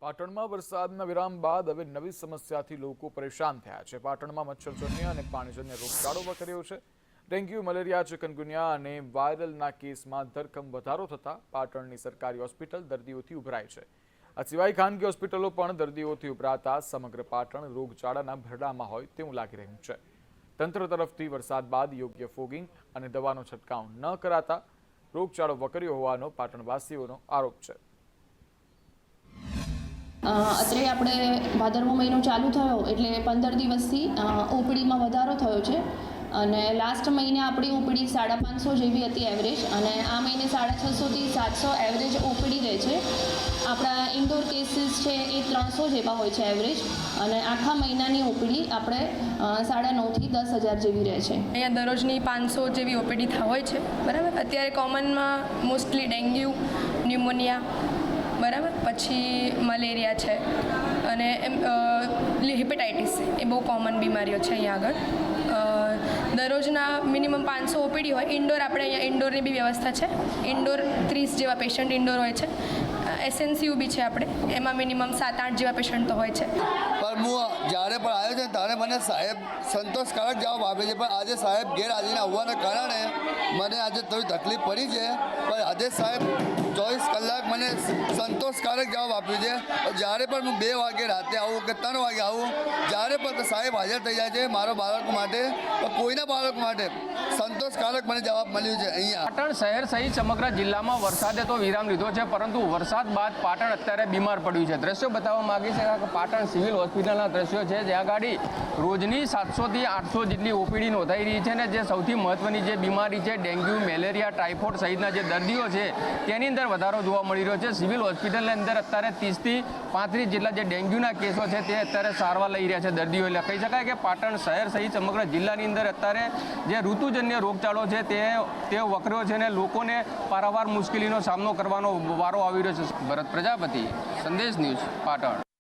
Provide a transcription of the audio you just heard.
પાટણમાં વરસાદના વિરામ બાદ હવે નવી સમસ્યાથી લોકો પરેશાન થયા છે। પાટણમાં મચ્છરજન્ય અને પાણીજન્ય રોગચાળો વકર્યો છે। ડેન્ગ્યુ, મલેરિયા, ચિકનગુનિયા અને વાયરલના કેસમાં ધરખમ વધારો થતા પાટણની સરકારી હોસ્પિટલ દર્દીઓથી ઉભરાઈ છે। આ સિવાય ખાનગી હોસ્પિટલો પણ દર્દીઓથી ઉભરાતા સમગ્ર પાટણ રોગચાળાના ભરડામાં હોય તેવું લાગી રહ્યું છે। તંત્ર તરફથી વરસાદ બાદ યોગ્ય ફોગિંગ અને દવાનો છંટકાવ ન કરાતા રોગચાળો વકર્યો હોવાનો પાટણવાસીઓનો આરોપ છે। અત્રે આપણે ભાદરવો મહિનો ચાલુ થયો એટલે 15 દિવસથી ઓપીડીમાં વધારો થયો છે અને લાસ્ટ મહિને આપણી ઓપીડી 550 જેવી હતી એવરેજ અને આ મહિને 650 થી 700 એવરેજ ઓપીડી રહે છે। આપણા ઇન્ડોર કેસીસ છે એ 300 જેવા હોય છે એવરેજ અને આખા મહિનાની ઓપીડી આપણે 9.5 થી 10,000 જેવી રહે છે। અહીંયા દરરોજની 500 જેવી ઓપીડી હોય છે, બરાબર। અત્યારે કોમનમાં મોસ્ટલી ડેન્ગ્યુ, ન્યુમોનિયા, બરાબર, પછી મલેરિયા છે અને હેપેટાઇટિસ એ બહુ કોમન બીમારીઓ છે અહીંયા આગળ। દરરોજના મિનિમમ 500 ઓપીડી હોય। ઇન્ડોર આપણે અહીંયા ઇન્ડોરની બી વ્યવસ્થા છે। ઇન્ડોર 30 જેવા પેશન્ટ ઇન્ડોર હોય છે। એસએનસીયુ બી છે આપણે, એમાં મિનિમમ 7-8 જેવા પેશન્ટ તો હોય છે। પણ હું જ્યારે પણ આવ્યો છે ત્યારે મને સાહેબ સંતોષકારક જવાબ આપે છે, પણ આજે સાહેબ ગેરહાજરીના હોવાના કારણે મને આજે થોડી તકલીફ પડી છે। પણ આજે સાહેબ 24 કલાક મને સંતોષકારક જવાબ આપ્યો છે। જ્યારે પણ હું 2 વાગે રાતે આવું કે 3 વાગે આવું, જ્યારે પણ સાહેબ હાજર થઈ જાય છે મારો બાળક માટે, કોઈના બાળક માટે સંતોષકારક મને જવાબ મળ્યો છે। અહીંયા પાટણ શહેર સહિત સમગ્ર જિલ્લામાં વરસાદે તો વિરામ લીધો છે, પરંતુ વરસાદ બાદ પાટણ અત્યારે બીમાર પડ્યું છે। દ્રશ્યો બતાવવા માંગે છે કે પાટણ સિવિલ હોસ્પિટલના દ્રશ્યો છે, જ્યાં ગાડી રોજની 700 થી 800 જેટલી ઓપીડી નોંધાઈ રહી છે અને જે સૌથી મહત્વની જે બીમારી છે ડેન્ગ્યુ, મેલેરિયા, ટાઇફોઇડ સહિતના જે દર્દીઓ છે તેની અંદર વધારો જોવા મળી રહ્યો છે। સિવિલ હોસ્પિટલની અંદર અત્યારે 30 થી 35 જેટલા જે ડેન્ગ્યુના કેસો છે તે અત્યારે સારવાર લઈ રહ્યા છે દર્દીઓ। એટલે કહી શકાય કે પાટણ શહેર સહિત સમગ્ર જિલ્લાની અંદર અત્યારે જે ઋતુજન્ય રોગચાળો છે તે વકર્યો છે અને લોકોને પારાવાર મુશ્કેલીનો સામનો કરવાનો વારો આવી રહ્યો છે। ભરત પ્રજાપતિ, સંદેશ ન્યૂઝ, પાટણ।